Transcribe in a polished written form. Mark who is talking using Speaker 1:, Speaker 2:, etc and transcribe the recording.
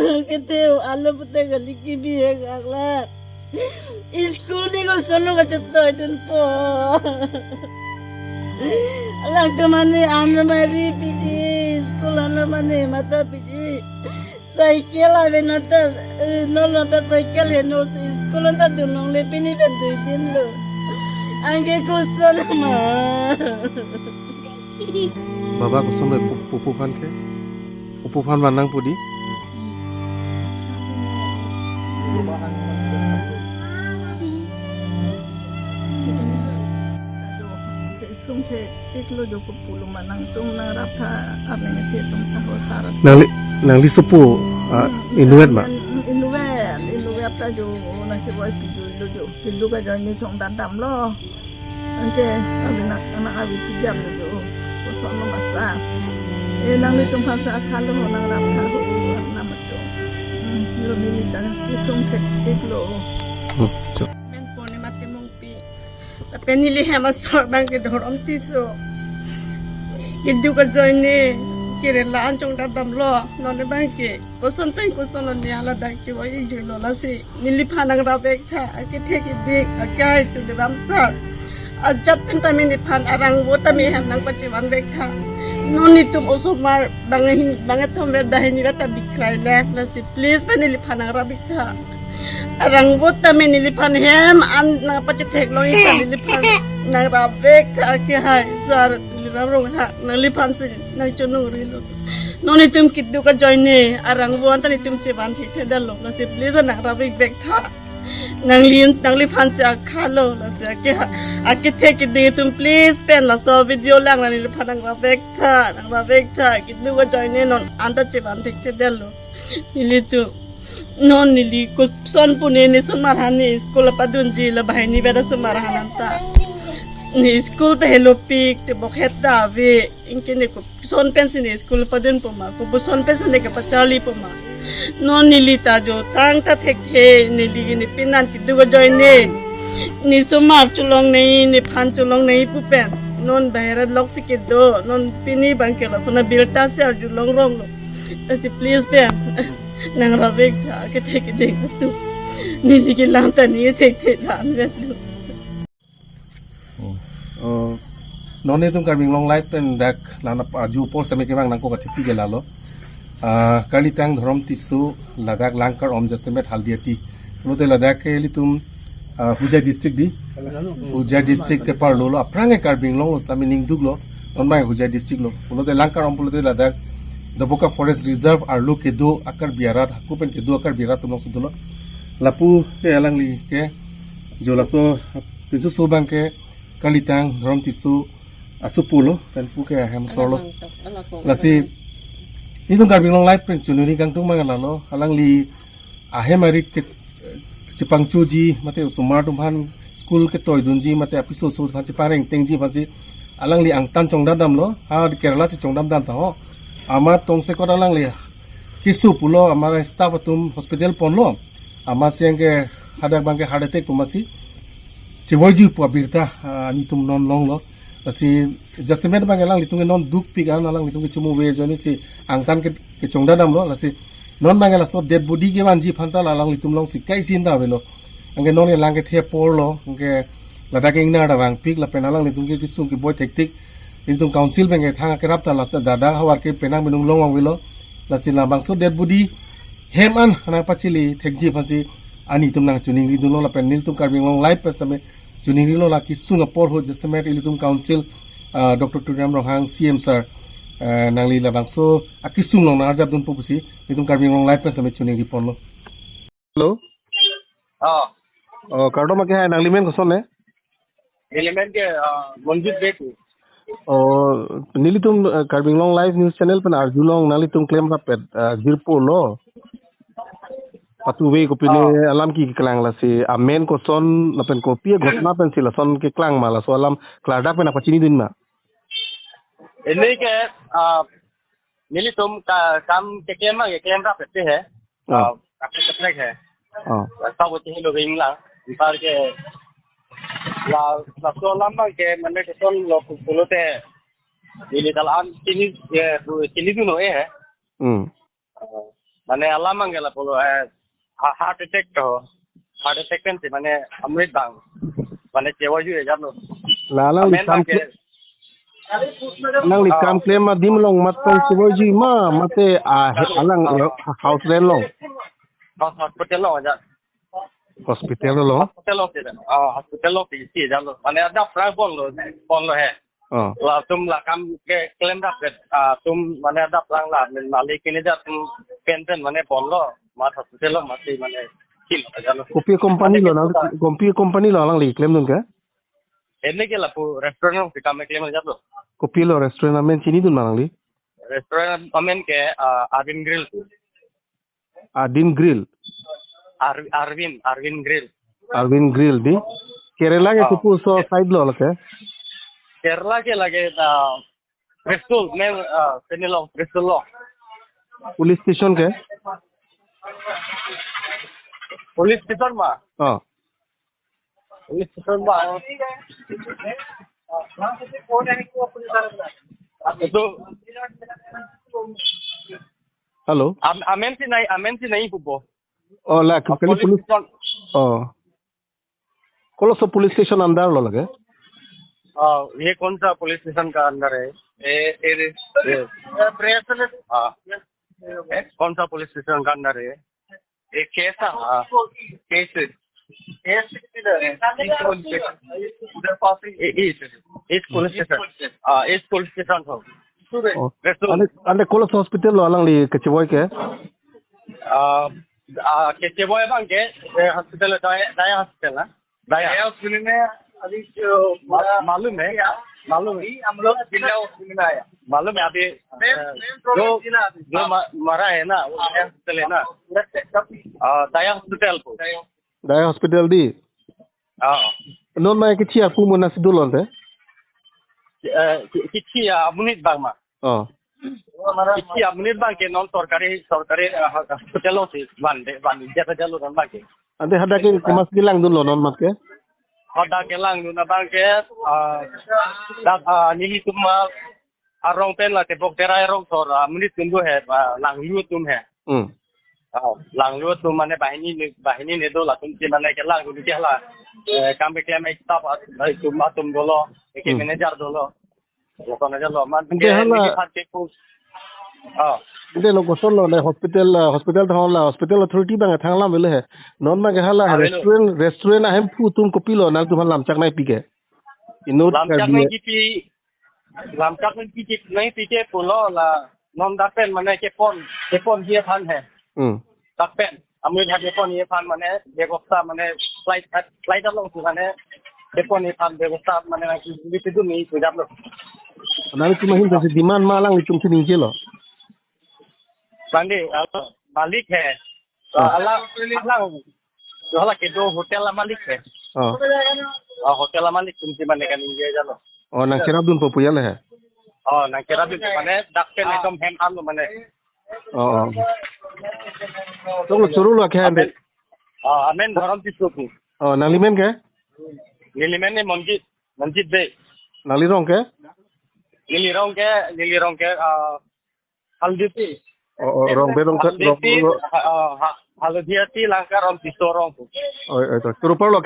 Speaker 1: Kete alo puta gali kibi agla. School ni ko sono ka chatta itin po. Alang kamane ano mari pidi school ano mane mata pidi. Cycle ave nata no nata cycle he no school nata dunong le pini bendu din lo. Angge ko sono ma.
Speaker 2: Baba ko sono pupufan ke. Pupufan manang pudi.
Speaker 1: Sungke iklo joko pulu manang tung narapha arlenya tietum taho sarat
Speaker 2: Nang lisupu inuet ma.
Speaker 1: Inuet ta jo na se boy pidu ka jani chong dadam lo. Ante abina anak abi pijam jo so no masa. Nang litung phasa khalo nang rapha ho nama jo. Lo ni ta sungke iklo. Men pone mate mongpi. Penili hema sor bang ke dorom tiso. Kidu ka joine kire la anchong dadam lo non bang ke koson ni ala dang chi wai ju lo la si nili phanang ra bek tha ke theki dik akai tu de ram sar ajat pen tami ni phan arang wo tami han nang pachi wan bek tha noni tum oso mar bang thom be dai ni ta bikrai lek la si please penili phanang ra bek tha arang wo tami nili phan hem an na pachi thek lo ni nili phan nang ra bek tha ke hai sar rong ha nang lipan si nang chunu ri lo noni tum kiddu ka joine arang bon tani tum che ban thi thedal lo la se please nang ra bek tha nang lipan si akha lo la se ke ake the kiddu tum please pen la so video lang la ni lipan nang ra bek tha kiddu ka joine non anda che ban thi thedal lo nili tu non nili ko son pune ni son marhani school padun ji la bahini beda son marhanan ta ni school te hello pik te bokhet da ve inke ne ko son pension ni school padun poma ko bu son pension ne ka pachali poma non nilita jo tang ta thek the nili ni pinan ki dugo joine ni sumap chulong nei ni phan chulong nei pu pen non bahera lok sikit do non pini bangke la sona bilta se ju long rong lo asi please pen nang ra vek tha ke thek de tu nili ki lam ta ni thek the dan ve lu
Speaker 2: Noni tum karbing long life pen dak lana aju post ame kebang nangko ka thipi gelalo kali tang dhrom tisu ladak langkar om jasemet haldiati lote ladak ke litum Pujai district di Pujai district ke par lo aprange karbing long sami ning duglo non mai Pujai district lo lote langkar om lote ladak Daboka forest reserve ar lo ke do akar biarat hakupen ke do akar biarat tum sudulo lapu ke alang li ke jolaso pinsu sobang ke kalitang rom tisu asupulo dan puke ham solo lasi itu karbing long life pen chunuri kang tung mangalalo alang li ahemarit ke Jepang chuji mate usumar tumhan school ke toy dunji mate apiso so phanchi pareng tengji phanchi alang li angtan chongdam dam lo ha Kerala si chongdam dam ta ho ama tongse ko alang li kisu pulo amara staff atum hospital ponlo ama siangke hadak bangke hadate kumasi Ciboji pu abirta ni tum non long lo si jasemet bang elang litung non duk pig an alang litung chumu we joni si angkan ke chongda dam lo la si non bang la so dead body ke banji phanta la alang litum long si kai sin da velo ange non elang ke the por lo ange la da ke ingna da bang pig la penalang litung ke kisung ke boy tektik litung council bang ke thang ke rapta la dada hawar ke penang minung long wilo la si la bang so dead body heman ana pachili thekji phasi ani tum nang chuning ri dulo la penil tum karbing long life pesame chuning ri lo la kisung apor ho jasemet ilitum council Dr. Turam Rohang CM sir nang li la bangso akisung long na arjab dun pupusi ilitum karbing long life pesame chuning ri ponlo hello kardo ma ke hai nang limen koson ne
Speaker 3: element के मंजूर बेटू
Speaker 2: nilitum karbing long life news channel pen arjulong nalitum claim ra pet girpo lo patu we ko pile alam ki klang la si amen ko son na pen ko pie घटना pen sila son ke klang mala so alam klada pen apa chini din ma
Speaker 3: इन्हीं के नीली तुम का काम के camera पेटे है आपके कटरेक है सब होते हैं लोग इंगला बिहार के la so lama ke mane ke son lo kulote ini dalam sini sini tu no Mane alamang gela polo heart attack kan si mane amrit bang. Mane cewa ju ya lo.
Speaker 2: Lalang
Speaker 3: Amen bang ke.
Speaker 2: Lang ni kam claim ma dim long matong siboji ma mate alang house rent long.
Speaker 3: Hospital lo aja.
Speaker 2: Hospital lo.
Speaker 3: Hospital lo tidak. Hospital lo si ja lo. Mane ada prang pon lo he. La tum la kam ke claim dak tum mane ada prang la malik ini ja tum pension mane pon lo mat hospital lo mati mane kin aja lo.
Speaker 2: Kopi company lo alang li claim dun ka?
Speaker 3: Enne ke la pu restaurant ke kam claim aja lo.
Speaker 2: Kopi lo restaurant amen sini dun malang li.
Speaker 3: Restaurant amen ke Arvin Grill.
Speaker 2: Adin Grill.
Speaker 3: Arvin Grill.
Speaker 2: Arvin Grill di. Kerala ke kupu so side lo lake.
Speaker 3: Kerala ke lage Bristol men senilo Bristol lo.
Speaker 2: Police station ke?
Speaker 3: Police station ma. Police station ma. Itu
Speaker 2: Hello.
Speaker 3: amen si nahi pupo.
Speaker 2: Oh la kali police. Kolo so police station अंदर लो लगे.
Speaker 3: ये कौन सा police station का अंदर है? कौन सा पुलिस स्टेशन का अंदर है? एक केस इस police station
Speaker 2: ande kolos hospital lo alang li keceboy ke
Speaker 3: केचेबॉय बंग के हॉस्पिटल दया हॉस्पिटल ना दया हॉस्पिटल में अभी मालूम है हम लोग जिला हॉस्पिटल में आया मालूम है अभी जो मरा है ना वो दया हॉस्पिटल है ना दया hospital
Speaker 2: di non mai kichi aku munas dulon te
Speaker 3: किसी अमुनित बाग में किसी अमुनित बाग के नॉन सरकारी हॉस्पिटलों से बांधे जैसा जलो रन बाग के
Speaker 2: ande hada ke kemas gilang dulon non mat ke
Speaker 3: hada ke lang duna bang ke nili tum arong pen la te bok terai rong sor अमुनित tundu hai lang lu tum hai lang lu tum mane bahini ne do la tum ti mane ke lang du ke la काम पे क्या मैं staff भाई तुम बोलो एक manager बोलो वो कौन है लो मान के खाते को
Speaker 2: inde lo gosol lo le hospital thon la hospital authority bang thangla mele he non ma ke hala restaurant ahem pu tum ko pilo na tu lam chak nai pike inot
Speaker 3: lam chak nai ki nahi pike pulo la non da pen mane ke pon hier than hai da pen amul ha ke pon ye phan mane begosta mane flight long tu mane depon ye phan begosta mane bitu du ni tu jab lo
Speaker 2: nani tu mahin se demand malang tum sini je lo
Speaker 3: bande मालिक है अल्लाह जो हला के दो hotel मालिक है hotel मालिक तुमसे माने का नहीं जानो
Speaker 2: oh nang kira dun popuyal he
Speaker 3: nang kira dun माने डॉक्टर ने तुम hem am माने
Speaker 2: तो lo churu lo khe ande
Speaker 3: amen dharam tisoku
Speaker 2: nalimen ke
Speaker 3: nilimen ne manjit be
Speaker 2: nali rong ke
Speaker 3: haldi
Speaker 2: rong be rong
Speaker 3: haldi langkar rom tisorong
Speaker 2: to turu par lo